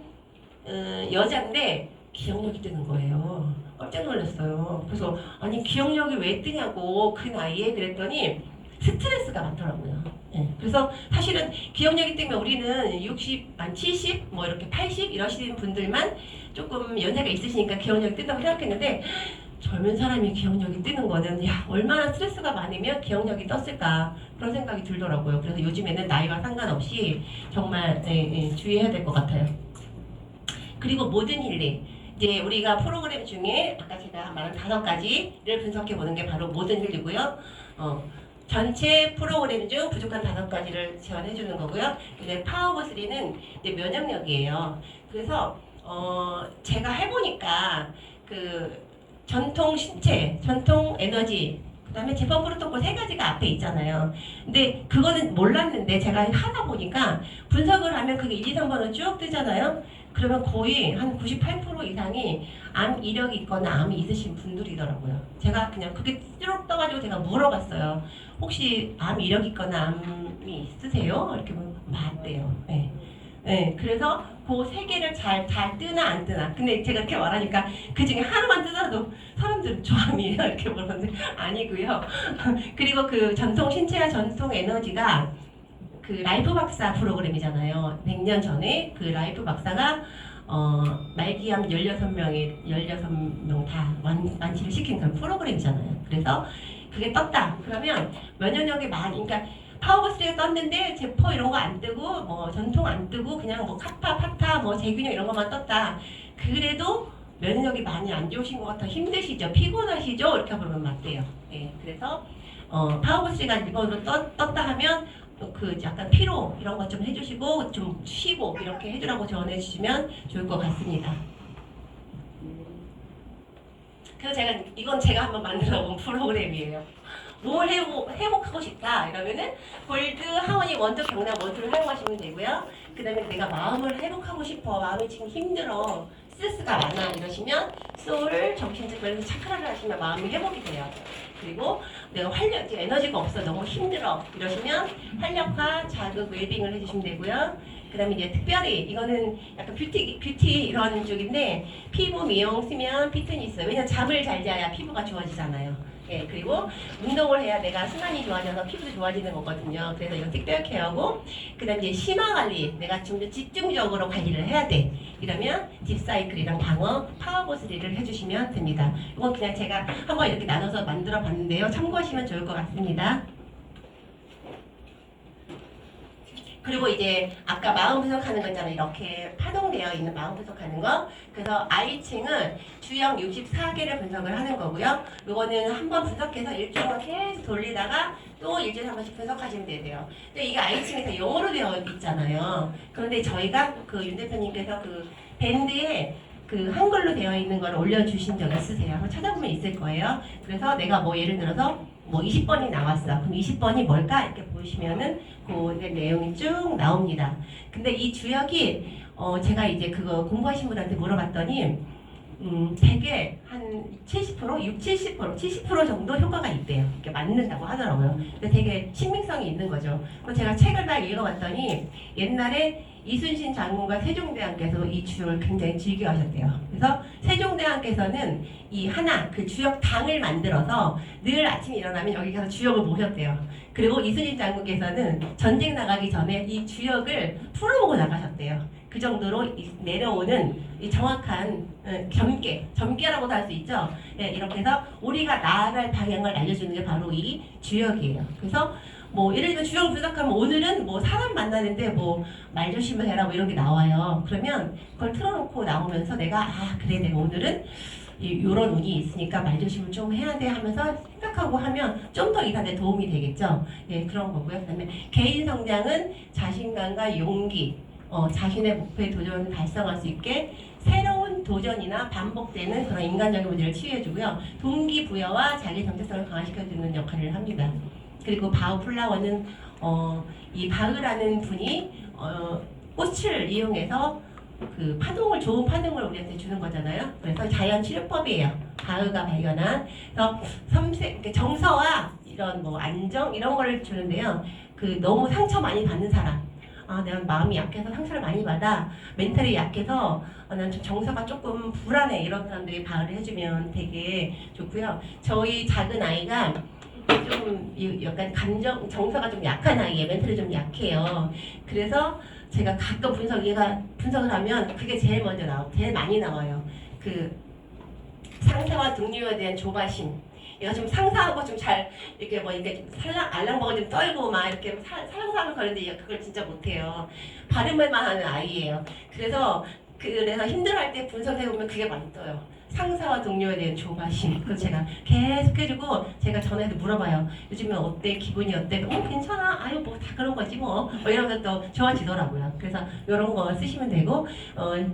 여자인데 기억력이 뜨는 거예요. 깜짝 놀랐어요. 그래서 아니 기억력이 왜 뜨냐고 그 나이에 그랬더니 스트레스가 많더라고요. 네. 그래서 사실은 기억력이 뜨면 우리는 60, 70, 뭐 이렇게 80 이러시는 분들만 조금 연세가 있으시니까 기억력이 뜬다고 생각했는데 젊은 사람이 기억력이 뜨는 거는 얼마나 스트레스가 많으면 기억력이 떴을까 그런 생각이 들더라고요. 그래서 요즘에는 나이와 상관없이 정말 주의해야 될 것 같아요. 그리고 모든 힐링. 이제 우리가 프로그램 중에 아까 제가 말한 5가지를 분석해 보는 게 바로 모든 힐이고요. 전체 프로그램 중 부족한 5가지를 지원해 주는 거고요. 이제 파워 오브 3는 이제 면역력이에요. 그래서 제가 해보니까 그 전통 신체, 전통 에너지, 그다음에 재판 프로토콜 3가지가 앞에 있잖아요. 근데 그거는 몰랐는데 제가 하다 보니까 분석을 하면 그게 1, 2, 3번은 쭉 뜨잖아요. 그러면 거의 한 98% 이상이 암 이력이 있거나 암이 있으신 분들이더라고요. 제가 그냥 그게 쭉 떠가지고 제가 물어봤어요. 혹시 암 이력 있거나 암이 있으세요? 이렇게 보면 맞대요. 네. 네, 그래서 그 3개를 잘 뜨나 안 뜨나. 근데 제가 이렇게 말하니까 그 중에 하나만 뜨더라도 사람들은 저암이에요 이렇게 물었는데 아니고요. 그리고 그 전통 신체와 전통 에너지가 그 라이프 박사 프로그램이잖아요. 100년 전에 그 라이프 박사가 말기암 16명 다 완치를 시킨 그런 프로그램이잖아요. 그래서 그게 떴다. 그러면 면역력이 많이, 그러니까 파워버스가 떴는데 제포 이런 거 안 뜨고 뭐 전통 안 뜨고 그냥 뭐 카파, 파타, 뭐 재균형 이런 것만 떴다. 그래도 면역력이 많이 안 좋으신 것 같아 힘드시죠? 피곤하시죠? 이렇게 보면 맞대요. 예, 그래서 파워버스가 이번으로 떴다 하면 그 약간 피로 이런 것 좀 해주시고 좀 쉬고 이렇게 해주라고 조언해 주시면 좋을 것 같습니다. 그래서 이건 제가 한번 만들어 본 프로그램이에요. 뭘 회복하고 싶다 이러면은 골드, 하모니, 원투, 경락, 원투를 사용하시면 되고요. 그 다음에 내가 마음을 회복하고 싶어, 마음이 지금 힘들어, 스트레스가 많아 이러시면 소울, 정신적으로 차크라를 하시면 마음이 회복이 돼요. 그리고 내가 에너지가 없어, 너무 힘들어 이러시면 활력화, 자극, 웰빙을 해주시면 되고요. 그 다음에 이제 특별히 이거는 약간 뷰티 이런 쪽인데 피부 미용, 수면, 피트니스. 왜냐면 잠을 잘 자야 피부가 좋아지잖아요. 예, 그리고 운동을 해야 내가 순환이 좋아져서 피부도 좋아지는 거거든요. 그래서 이거 특별 케어고, 그 다음에 이제 심화 관리, 내가 좀 더 집중적으로 관리를 해야 돼. 이러면 딥사이클이랑 방어, 파워보스리를 해주시면 됩니다. 이건 그냥 제가 한번 이렇게 나눠서 만들어 봤는데요. 참고하시면 좋을 것 같습니다. 그리고 이제 아까 마음 분석하는 거 있잖아요. 이렇게 파동되어 있는 마음 분석하는 거. 그래서 I층은 주역 64개를 분석을 하는 거고요. 이거는 한번 분석해서 일주일만 계속 돌리다가 또 일주일에 한 번씩 분석하시면 되세요. 근데 이게 I층에서 영어로 되어 있잖아요. 그런데 저희가 그 윤 대표님께서 그 밴드에 그 한글로 되어 있는 걸 올려주신 적 있으세요? 한번 찾아보면 있을 거예요. 그래서 내가 뭐 예를 들어서 뭐 20번이 나왔어. 그럼 20번이 뭘까? 이렇게 보시면은 그 내용이 쭉 나옵니다. 근데 이 주역이 제가 이제 그거 공부하신 분한테 물어봤더니 되게 한 70%, 60, 70% 정도 효과가 있대요. 이렇게 맞는다고 하더라고요. 근데 되게 신빙성이 있는 거죠. 그래서 제가 책을 다 읽어봤더니 옛날에 이순신 장군과 세종대왕께서 이 주역을 굉장히 즐겨하셨대요. 그래서 세종대왕께서는 이 하나 그 주역 당을 만들어서 늘 아침에 일어나면 여기 가서 주역을 모셨대요. 그리고 이순신 장군께서는 전쟁 나가기 전에 이 주역을 풀어보고 나가셨대요. 그 정도로 내려오는 이 정확한 점괘라고도 할 수 있죠. 네, 이렇게 해서 우리가 나아갈 방향을 알려주는 게 바로 이 주역이에요. 그래서 뭐 예를 들면 주역 분석하면 오늘은 뭐 사람 만나는데 뭐 말 조심을 해라 뭐 이런 게 나와요. 그러면 그걸 틀어놓고 나오면서 내가 그래 내가 오늘은 이런 운이 있으니까 말 조심을 좀 해야 돼 하면서 생각하고 하면 좀 더 이사에 도움이 되겠죠. 예, 그런 거고요. 그다음에 개인 성장은 자신감과 용기, 자신의 목표에 도전을 달성할 수 있게 새로운 도전이나 반복되는 그런 인간적인 문제를 치유해주고요. 동기부여와 자기 정체성을 강화시켜주는 역할을 합니다. 그리고 바우 플라워는 이 바흐라는 분이 꽃을 이용해서 그 좋은 파동을 우리한테 주는 거잖아요. 그래서 자연 치료법이에요. 바흐가 발견한. 그래서 정서와 이런 뭐 안정 이런 거를 주는데요. 그 너무 상처 많이 받는 사람. 내가 마음이 약해서 상처를 많이 받아. 멘탈이 약해서 난 좀 정서가 조금 불안해. 이런 사람들이 바흐를 해주면 되게 좋고요. 저희 작은 아이가 좀 약간 정서가 좀 약한 아이예요. 멘탈이 좀 약해요. 그래서 제가 가끔 분석을 하면 그게 제일 먼저 제일 많이 나와요. 그 상태와 등류에 대한 조바심. 얘가 좀 상사하고 좀 잘 이렇게 뭐 이렇게 알랑방을 좀 떨고 막 이렇게 살랑살랑 거리는데 얘가 그걸 진짜 못해요. 발음만 하는 아이예요. 그래서 그래서 힘들어할 때 분석해보면 그게 많이 떠요. 상사와 동료에 대한 조바심. 그래서 제가 계속 해주고 제가 전화해서 물어봐요. 요즘에 어때? 기분이 어때? 괜찮아. 아유 뭐 다 그런 거지 뭐. 이러면 또 좋아지더라고요. 그래서 이런 거 쓰시면 되고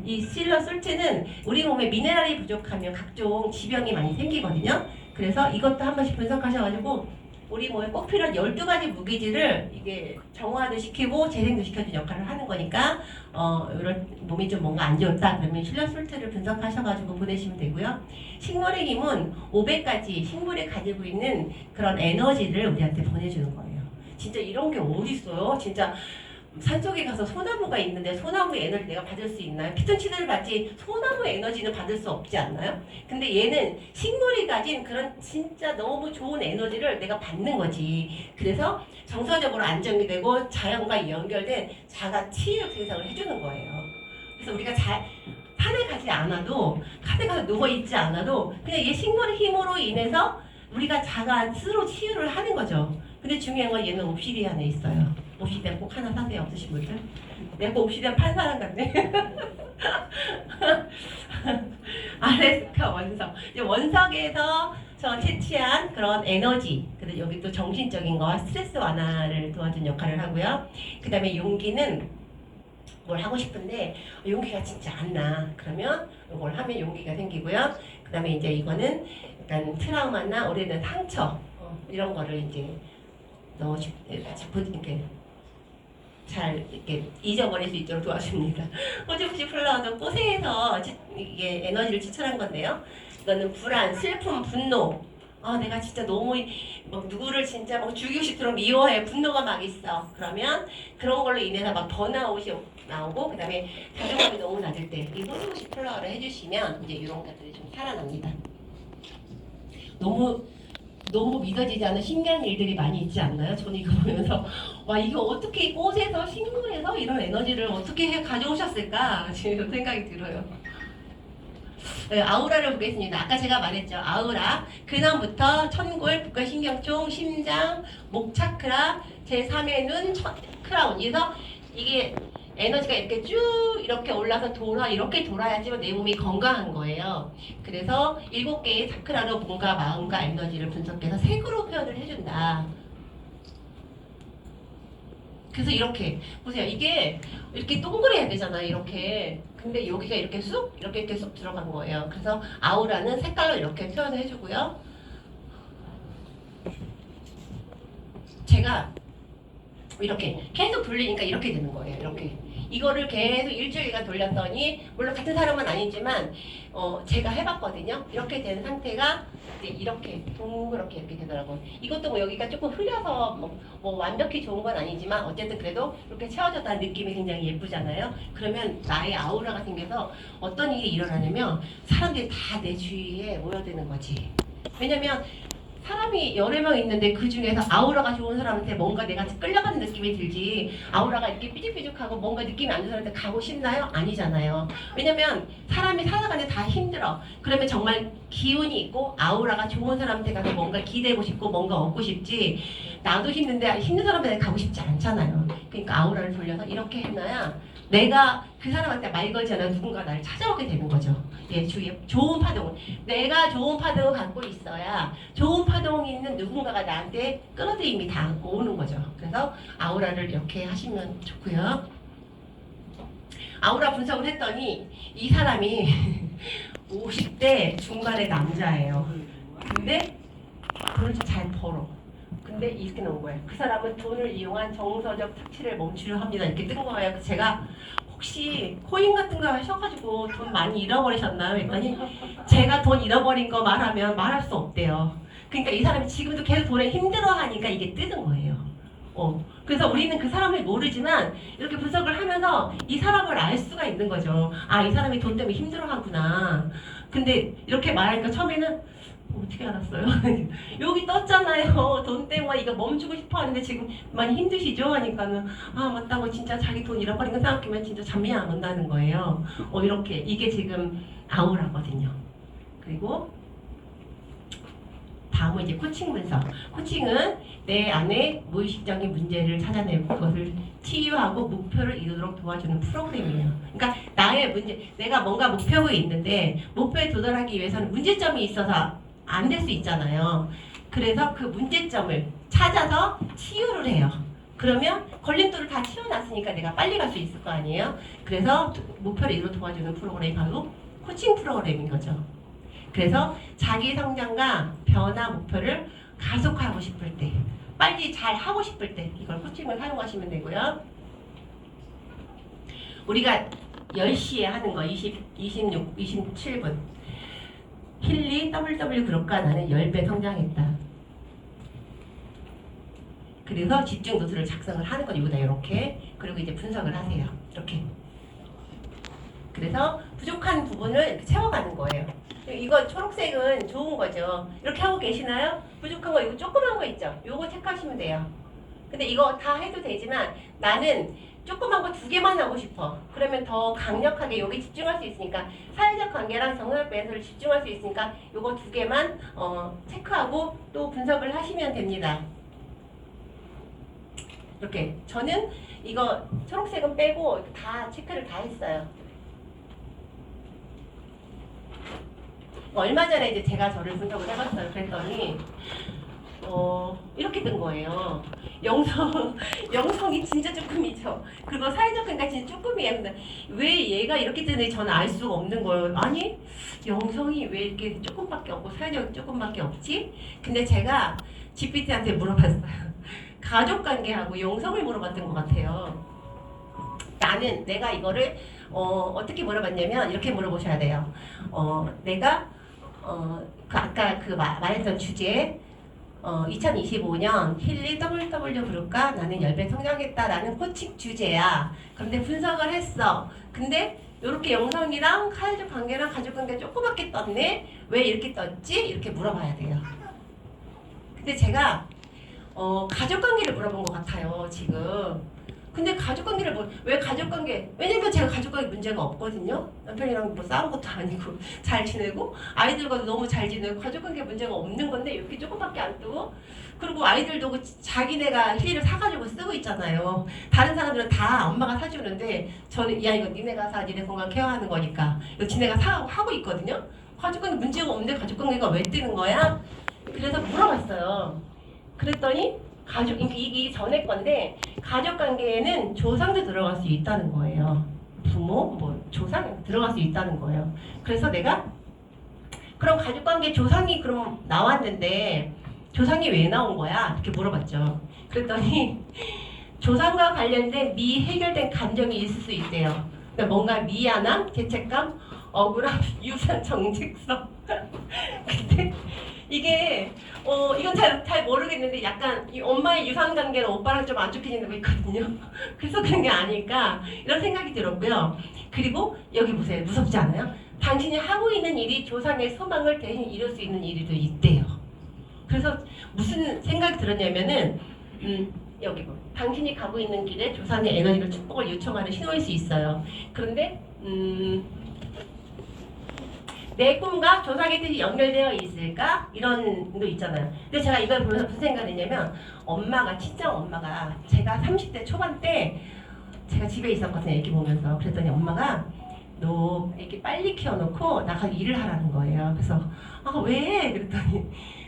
이 실러 솔트는 우리 몸에 미네랄이 부족하면 각종 지병이 많이 생기거든요. 그래서 이것도 한 번씩 분석하셔가지고 우리 몸에 꼭 필요한 12가지 무기질을 이게 정화도 시키고 재생도 시켜주는 역할을 하는 거니까 이런 몸이 좀 뭔가 안 좋다 그러면 실러 솔트를 분석하셔가지고 보내시면 되고요. 식물의 힘은 500가지 식물이 가지고 있는 그런 에너지를 우리한테 보내주는 거예요. 진짜 이런 게 어디 있어요? 진짜 산속에 가서 소나무가 있는데 소나무의 에너지 내가 받을 수 있나요? 피톤치드를 받지 소나무의 에너지는 받을 수 없지 않나요? 근데 얘는 식물이 가진 그런 진짜 너무 좋은 에너지를 내가 받는 거지. 그래서 정서적으로 안정이 되고 자연과 연결된 자가 치유 세상을 해주는 거예요. 그래서 우리가 산에 가지 않아도 산에 가서 누워있지 않아도 그냥 얘 식물의 힘으로 인해서 우리가 자가 스스로 치유를 하는 거죠. 근데 중요한 건 얘는 옵시디안에 있어요. 옵시디안 꼭 하나 사세요. 없으신 분들? 내가 옵시디안 판 사람 같네. 아레스카 원석. 이제 원석에서 저 채취한 그런 에너지, 그리고 여기 또 정신적인 거와 스트레스 완화를 도와준 역할을 하고요. 그 다음에 용기는 뭘 하고 싶은데 용기가 진짜 안 나. 그러면 이걸 하면 용기가 생기고요. 그 다음에 이제 이거는 약간 트라우마나 오래된 상처 이런 거를 이제 이렇게 잘 이렇게 잊어버릴 수 있도록 도와줍니다. 호주푸시 플라워도 꽃에서 이게 에너지를 추출한 건데요. 이거는 불안, 슬픔, 분노. 내가 진짜 너무 막 누구를 진짜 막 죽이고 싶도록 미워해. 분노가 막 있어. 그러면 그런 걸로 인해서 막 번아웃이 나오고 그다음에 자존감이 너무 낮을 때 이 호주푸시 플라워를 해주시면 이제 이런 것들이 좀 살아납니다. 너무 믿어지지 않은 신기한 일들이 많이 있지 않나요? 저는 이거 보면서 와 이게 어떻게 꽃에서 식물에서 이런 에너지를 어떻게 가져오셨을까 지금 생각이 들어요. 네, 아우라를 보겠습니다. 아까 제가 말했죠. 아우라 근원부터 천골, 북가신경총, 심장, 목 차크라, 제3의 눈, 크라운. 그래서 이게 에너지가 이렇게 쭉 이렇게 올라서 이렇게 돌아야지만 내 몸이 건강한 거예요. 그래서 7개의 차크라로 몸과 마음과 에너지를 분석해서 색으로 표현을 해준다. 그래서 이렇게 보세요. 이게 이렇게 동그래야 되잖아요. 이렇게. 근데 여기가 이렇게 쑥 들어간 거예요. 그래서 아우라는 색깔로 이렇게 표현을 해주고요. 제가 이렇게 계속 돌리니까 이렇게 되는 거예요. 이렇게. 이거를 계속 일주일간 돌렸더니 물론 같은 사람은 아니지만 제가 해봤거든요. 이렇게 된 상태가 이제 이렇게 동그랗게 이렇게 되더라고요. 이것도 뭐 여기가 조금 흘려서 뭐 완벽히 좋은 건 아니지만 어쨌든 그래도 이렇게 채워졌다는 느낌이 굉장히 예쁘잖아요. 그러면 나의 아우라가 생겨서 어떤 일이 일어나냐면 사람들이 다 내 주위에 모여드는 거지. 왜냐면 사람이 여러 명 있는데 그 중에서 아우라가 좋은 사람한테 뭔가 내가 끌려가는 느낌이 들지 아우라가 이렇게 삐죽삐죽하고 뭔가 느낌이 안 좋은 사람한테 가고 싶나요? 아니잖아요. 왜냐면 사람이 살아가는데 다 힘들어. 그러면 정말 기운이 있고 아우라가 좋은 사람한테 가서 뭔가 기대고 싶고 뭔가 얻고 싶지 나도 힘든데 힘든 사람한테 가고 싶지 않잖아요. 그러니까 아우라를 돌려서 이렇게 해놔야 내가 그 사람한테 말 걸지 않아 누군가 나를 찾아오게 되는 거죠. 예, 주위에 좋은 파동을 내가 좋은 파동을 갖고 있어야 좋은 파동이 있는 누군가가 나한테 끌어들임이 다 오는 거죠. 그래서 아우라를 이렇게 하시면 좋고요. 아우라 분석을 했더니 이 사람이 50대 중반의 남자예요. 근데 돈을 좀 잘 벌어. 근데 이렇게 나온 거예요. 그 사람은 돈을 이용한 정서적 착취를 멈추려 합니다. 이렇게 뜬 거예요. 그래서 제가 혹시 코인 같은 거 하셔가지고 돈 많이 잃어버리셨나요? 했더니 제가 돈 잃어버린 거 말하면 말할 수 없대요. 그러니까 이 사람이 지금도 계속 돈에 힘들어하니까 이게 뜨는 거예요. 그래서 우리는 그 사람을 모르지만 이렇게 분석을 하면서 이 사람을 알 수가 있는 거죠. 아, 이 사람이 돈 때문에 힘들어하구나. 근데 이렇게 말하니까 처음에는 어떻게 알았어요? 여기 떴잖아요. 돈 때문에 이거 멈추고 싶어 하는데 지금 많이 힘드시죠? 하니까는 아 맞다고 진짜 자기 돈 잃어버린 거 생각하면 진짜 잠이 안 온다는 거예요. 이렇게 이게 지금 아우라거든요. 그리고 다음은 이제 코칭 분석. 코칭은 내 안에 무의식적인 문제를 찾아내고 그것을 치유하고 목표를 이루도록 도와주는 프로그램이에요. 그러니까 나 나의 문제, 내가 뭔가 목표가 있는데 목표에 도달하기 위해서는 문제점이 있어서 안 될 수 있잖아요. 그래서 그 문제점을 찾아서 치유를 해요. 그러면 걸림돌을 다 치워놨으니까 내가 빨리 갈 수 있을 거 아니에요. 그래서 목표를 이루어 도와주는 프로그램이 바로 코칭 프로그램인 거죠. 그래서 자기 성장과 변화 목표를 가속하고 싶을 때, 빨리 잘 하고 싶을 때 이걸 코칭을 사용하시면 되고요. 우리가 10시에 하는 거 27분 힐리 WW 그룹과 나는 10배 성장했다. 그래서 집중 노트를 작성을 하는 건 이거다. 이렇게. 그리고 이제 분석을 하세요. 이렇게. 그래서 부족한 부분을 이렇게 채워가는 거예요. 이거 초록색은 좋은 거죠. 이렇게 하고 계시나요? 부족한 거 이거 조그만 거 있죠? 요거 체크하시면 돼요. 근데 이거 다 해도 되지만 나는 조그만 거 2개만 하고 싶어. 그러면 더 강력하게 여기 집중할 수 있으니까 사회적 관계랑 정서적 멘토를 집중할 수 있으니까 요거 2개만 체크하고 또 분석을 하시면 됩니다. 이렇게 저는 이거 초록색은 빼고 다 체크를 다 했어요. 얼마 전에 이제 제가 저를 분석을 해봤어요. 그랬더니 이렇게 된 거예요. 영성이 진짜 조금이죠. 그리고 사회적 관계가 진짜 조금이에요. 근데 왜 얘가 이렇게 되는지 저는 알 수가 없는 거예요. 아니 영성이 왜 이렇게 조금밖에 없고 사회적이 조금밖에 없지? 근데 제가 GPT한테 물어봤어요. 가족관계하고 영성을 물어봤던 것 같아요. 나는 내가 이거를 어떻게 물어봤냐면 이렇게 물어보셔야 돼요. 내가 아까 말했던 주제 2025년 힐리 WW 그룹과 나는 10배 성장했다라는 코칭 주제야. 그런데 분석을 했어. 근데 이렇게 영성이랑 사회적 관계랑 가족 관계가 조그맣게 떴네. 왜 이렇게 떴지? 이렇게 물어봐야 돼요. 근데 제가 가족관계를 물어본 것 같아요, 지금. 근데 가족관계를 왜 가족관계? 왜냐면 제가 가족관계 문제가 없거든요. 남편이랑 뭐 싸운 것도 아니고 잘 지내고 아이들과도 너무 잘 지내고 가족관계 문제가 없는 건데 이렇게 조금밖에 안 뜨고 그리고 아이들도 자기네가 힐을 사가지고 쓰고 있잖아요. 다른 사람들은 다 엄마가 사주는데 저는 야 이거 니네가 사, 니네 건강 케어하는 거니까 이거 지네가 하고 있거든요. 가족관계 문제가 없는데 가족관계가 왜 뜨는 거야? 그래서 물어봤어요. 그랬더니 이게 전에 건데 가족관계에는 조상도 들어갈 수 있다는 거예요. 부모, 조상 들어갈 수 있다는 거예요. 그래서 내가 그럼 가족관계 조상이 그럼 나왔는데 조상이 왜 나온 거야? 이렇게 물어봤죠. 그랬더니 조상과 관련된 미해결된 감정이 있을 수 있대요. 그러니까 뭔가 미안함, 죄책감, 억울함, 유산 정직성. 근데 이게 이건 잘 모르겠는데 약간 이 엄마의 유산 관계는 오빠랑 좀 안 좋게 지내고 있거든요. 그래서 그런 게 아닐까 이런 생각이 들었고요. 그리고 여기 보세요. 무섭지 않아요? 당신이 하고 있는 일이 조상의 소망을 대신 이룰 수 있는 일도 있대요. 그래서 무슨 생각이 들었냐면은 여기 뭐 당신이 가고 있는 길에 조상의 에너지를 축복을 요청하는 신호일 수 있어요. 그런데 내 꿈과 조상의 뜻이 연결되어 있을까? 이런 거 있잖아요. 근데 제가 이걸 보면서 무슨 생각을 했냐면 친정 엄마가 제가 30대 초반 때 제가 집에 있었거든요. 애기 보면서. 그랬더니 엄마가 너 애기 빨리 키워놓고 나가서 일을 하라는 거예요. 그래서 왜? 그랬더니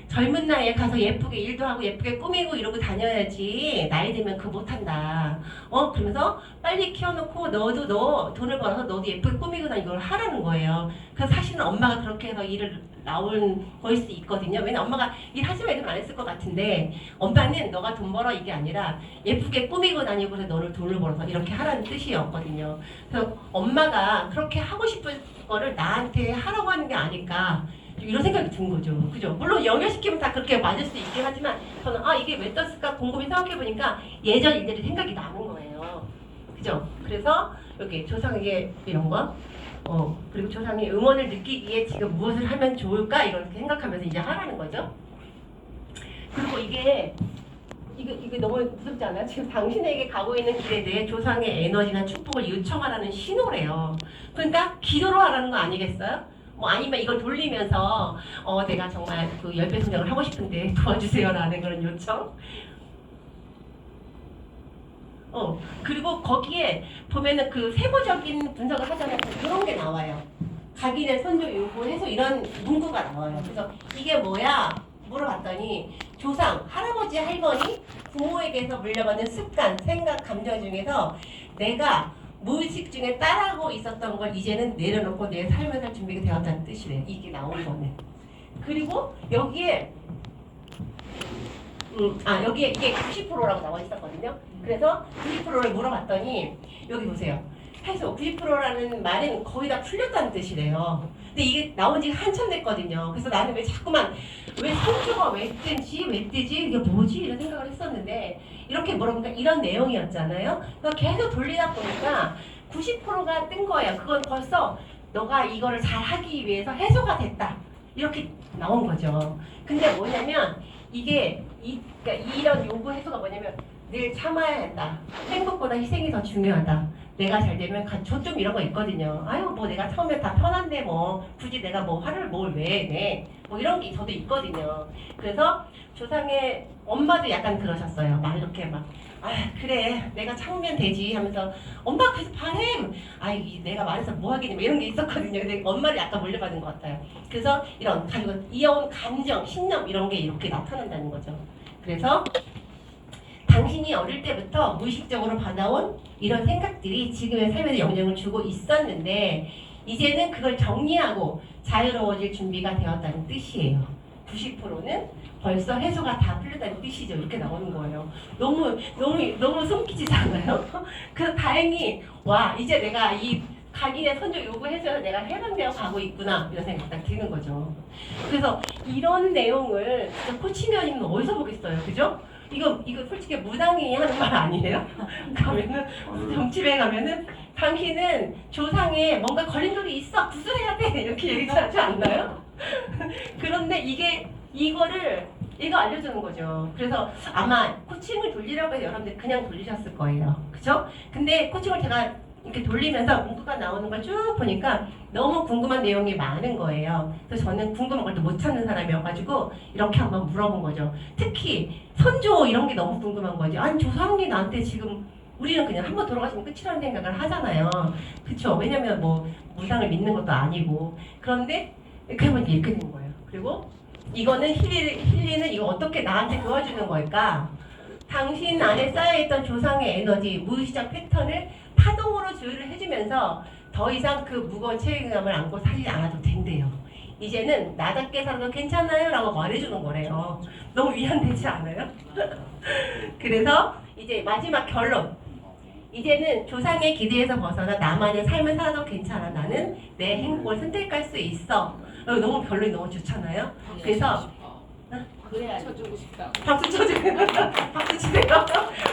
젊은 나이에 가서 예쁘게 일도 하고 예쁘게 꾸미고 이러고 다녀야지 나이 들면 그거 못한다. 그러면서 빨리 키워놓고 너 돈을 벌어서 너도 예쁘게 꾸미고 이걸 하라는 거예요. 그래서 사실은 엄마가 그렇게 해서 일을 나온 거일 수 있거든요. 왜냐면 엄마가 일하지만 애들 안 했을 것 같은데 엄마는 너가 돈 벌어 이게 아니라 예쁘게 꾸미고 다니고 그래서 너를 돈을 벌어서 이렇게 하라는 뜻이었거든요. 그래서 엄마가 그렇게 하고 싶은 거를 나한테 하라고 하는 게 아닐까 이런 생각이 든 거죠. 그죠? 물론 연결시키면 다 그렇게 맞을 수 있긴 하지만 저는 이게 왜 떴을까 곰곰이 생각해보니까 예전 일들이 생각이 나는 거예요. 그죠? 그래서 여기 조상에게 이런 거 그리고 조상의 응원을 느끼기에 지금 무엇을 하면 좋을까 이렇게 생각하면서 이제 하라는 거죠. 그리고 이게 너무 무섭지 않아요? 지금 당신에게 가고 있는 길에 대해 조상의 에너지나 축복을 요청하라는 신호래요. 그러니까 기도로 하라는 거 아니겠어요? 아니면 이걸 돌리면서 내가 정말 그 10배 성장을 하고 싶은데 도와주세요라는 그런 요청. 그리고 거기에 보면은 그 세부적인 분석을 하잖아요. 이런 게 나와요. 각인의 선조 요구해서 이런 문구가 나와요. 그래서 이게 뭐야? 물어봤더니 조상, 할아버지, 할머니, 부모에게서 물려받은 습관, 생각, 감정 중에서 내가 무의식 중에 따라하고 있었던 걸 이제는 내려놓고 내 삶을 살 준비가 되었다는 뜻이래요. 이게 나온 거는. 그리고 여기에 여기에 이게 90%라고 나와 있었거든요. 그래서 90%를 물어봤더니 여기 보세요. 해서 90%라는 말은 거의 다 풀렸다는 뜻이래요. 근데 이게 나온 지 한참 됐거든요. 그래서 나는 왜 자꾸만 왜 선조가 왜 뜨지? 왜 뜨지? 이게 뭐지? 이런 생각을 했었는데 이렇게 물어보니까 이런 내용이었잖아요. 그러니까 계속 돌리다 보니까 90%가 뜬 거예요. 그건 벌써 너가 이거를 잘 하기 위해서 해소가 됐다. 이렇게 나온 거죠. 근데 뭐냐면 이게 그러니까 이런 요구 해소가 뭐냐면 늘 참아야 한다. 행복보다 희생이 더 중요하다. 내가 잘 되면 좀 이런 거 있거든요. 아유 뭐 내가 처음에 다 편한데 뭐 굳이 내가 뭐 화를 뭘 왜 내? 뭐 이런 게 저도 있거든요. 그래서 조상의 엄마도 약간 그러셨어요. 막 이렇게 막 그래 내가 참으면 되지 하면서 엄마 계속 바래. 내가 말해서 뭐 하겠니? 뭐 이런 게 있었거든요. 근데 엄마를 약간 물려받은 것 같아요. 그래서 이런 가지고 이어온 감정, 신념 이런 게 이렇게 나타난다는 거죠. 그래서 당신이 어릴 때부터 무의식적으로 받아온 이런 생각들이 지금의 삶에도 영향을 주고 있었는데 이제는 그걸 정리하고 자유로워질 준비가 되었다는 뜻이에요. 90%는 벌써 해소가 다 풀렸다는 뜻이죠. 이렇게 나오는 거예요. 너무 손끼치지 않아요? 그래서 다행히 와 이제 내가 이 각인의 선조 요구해서 내가 해방되어 가고 있구나 이런 생각이 딱 드는 거죠. 그래서 이런 내용을 진짜 코치면이면 어디서 보겠어요, 그죠? 이거 솔직히 무당이 하는 말 아니에요? 가면은 점집에 가면은 당신은 조상에 뭔가 걸림돌이 있어 구슬해야 돼 이렇게 얘기하지 않나요? 그런데 이거 알려주는 거죠. 그래서 아마 코칭을 돌리라고 해서 여러분들 그냥 돌리셨을 거예요. 그죠? 근데 코칭을 제가 이렇게 돌리면서 문구가 나오는 걸 쭉 보니까 너무 궁금한 내용이 많은 거예요. 그래서 저는 궁금한 걸 또 못 찾는 사람이어가지고 이렇게 한번 물어본 거죠. 특히 선조 이런 게 너무 궁금한 거지. 아니 조상이 나한테 지금 우리는 그냥 한번 돌아가시면 끝이라는 생각을 하잖아요. 그쵸? 왜냐면 뭐 무당을 믿는 것도 아니고. 그런데 이렇게 하면 이렇게 된 거예요. 그리고 이거는 힐리는 이거 어떻게 나한테 도와주는 걸까? 당신 안에 쌓여있던 조상의 에너지, 무의식적 패턴을 파동으로 조율을 해주면서 더 이상 그 무거운 책임감을 안고 살지 않아도 된대요. 이제는 나답게 살아도 괜찮아요 라고 말해주는 거래요. 너무 위안되지 않아요? 그래서 이제 마지막 결론. 이제는 조상의 기대에서 벗어나 나만의 삶을 살아도 괜찮아. 나는 내 행복을 선택할 수 있어. 너무 결론이 너무 좋잖아요. 그래서 그래야 쳐주고 싶다. 박수 쳐주세요. 박수 치세요.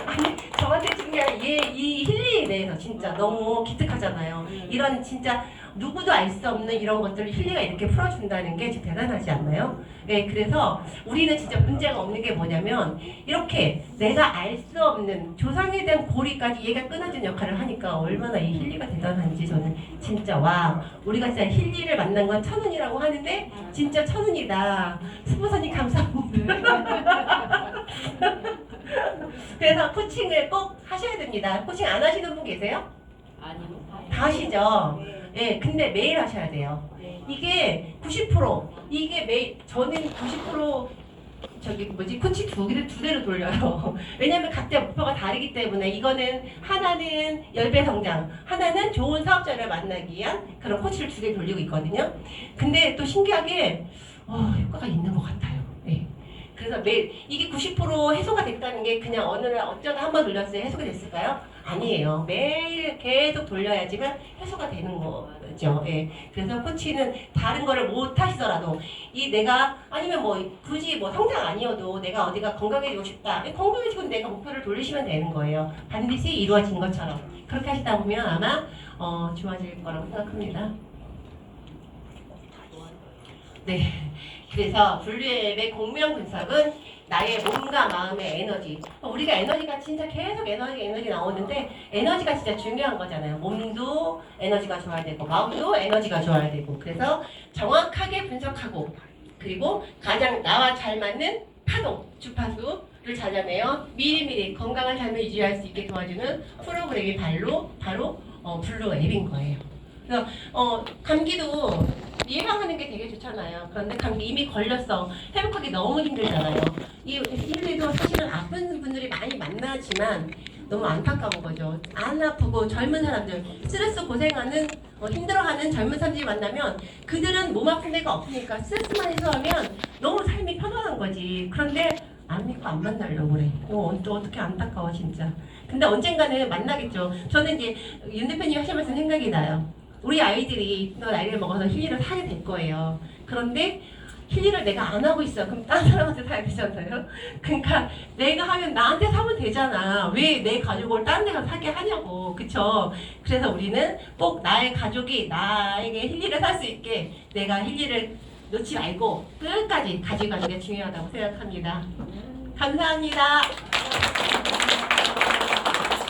아니 저한테 주는 게 아니라 이 힐리에 대해서 진짜 너무 기특하잖아요. 이런 진짜 누구도 알 수 없는 이런 것들을 힐리가 이렇게 풀어준다는 게 진짜 대단하지 않나요? 네, 그래서 우리는 진짜 문제가 없는 게 뭐냐면 이렇게 내가 알 수 없는 조상에 대한 고리까지 얘가 끊어준 역할을 하니까 얼마나 이 힐리가 대단한지 저는 진짜 와 우리가 진짜 힐리를 만난 건 천운이라고 하는데 진짜 천운이다. 스포사님 감사합니다. 그래서 코칭을 꼭 하셔야 됩니다. 코칭 안 하시는 분 계세요? 아니요. 다 하시죠? 예, 근데 매일 하셔야 돼요. 이게 90% 이게 매일 저는 90% 코치 두 대로 돌려요. 왜냐면 각자 목표가 다르기 때문에 이거는 하나는 10배 성장, 하나는 좋은 사업자를 만나기 위한 그런 코치를 두 개 돌리고 있거든요. 근데 또 신기하게 효과가 있는 것 같아요. 네. 그래서 매일 이게 90% 해소가 됐다는 게 그냥 어느 날 어쩌다 한번 돌렸어요. 해소가 됐을까요? 아니에요. 매일 계속 돌려야지만 해소가 되는 거죠. 예. 그래서 코치는 다른 거를 못 하시더라도 이 내가 아니면 뭐 굳이 뭐 성장 아니어도 내가 어디가 건강해지고 싶다. 건강해지고 내가 목표를 돌리시면 되는 거예요. 반드시 이루어진 것처럼 그렇게 하시다 보면 아마 좋아질 거라고 생각합니다. 네. 그래서 분류앱의 공명 분석은 나의 몸과 마음의 에너지. 우리가 에너지가 진짜 계속 에너지 나오는데 에너지가 진짜 중요한 거잖아요. 몸도 에너지가 좋아야 되고 마음도 에너지가 좋아야 되고 그래서 정확하게 분석하고 그리고 가장 나와 잘 맞는 파동, 주파수를 찾아내어 미리미리 건강한 삶을 유지할 수 있게 도와주는 프로그램이 바로 블루 앱인 거예요. 그래서 감기도 예방하는 게 되게 좋잖아요. 그런데 감기 이미 걸렸어. 회복하기 너무 힘들잖아요. 이 힐리도 사실은 아픈 분들이 많이 만나지만 너무 안타까운 거죠. 안 아프고 젊은 사람들, 스트레스 고생하는 힘들어하는 젊은 사람들이 만나면 그들은 몸 아픈 데가 없으니까 스트레스만 해소하면 너무 삶이 편안한 거지. 그런데 안 믿고 안 만나려고 그래. 또 어떻게 안타까워 진짜. 근데 언젠가는 만나겠죠. 저는 이제 윤 대표님 하시면서 생각이 나요. 우리 아이들이 또 나이를 먹어서 힐리를 사게 될 거예요. 그런데 힐리를 내가 안 하고 있어. 그럼 다른 사람한테 사야 되잖아요. 그러니까 내가 하면 나한테 사면 되잖아. 왜 내 가족을 다른 데가 사게 하냐고. 그쵸? 그래서 우리는 꼭 나의 가족이 나에게 힐리를 살 수 있게 내가 힐리를 놓지 말고 끝까지 가져가는 게 중요하다고 생각합니다. 감사합니다.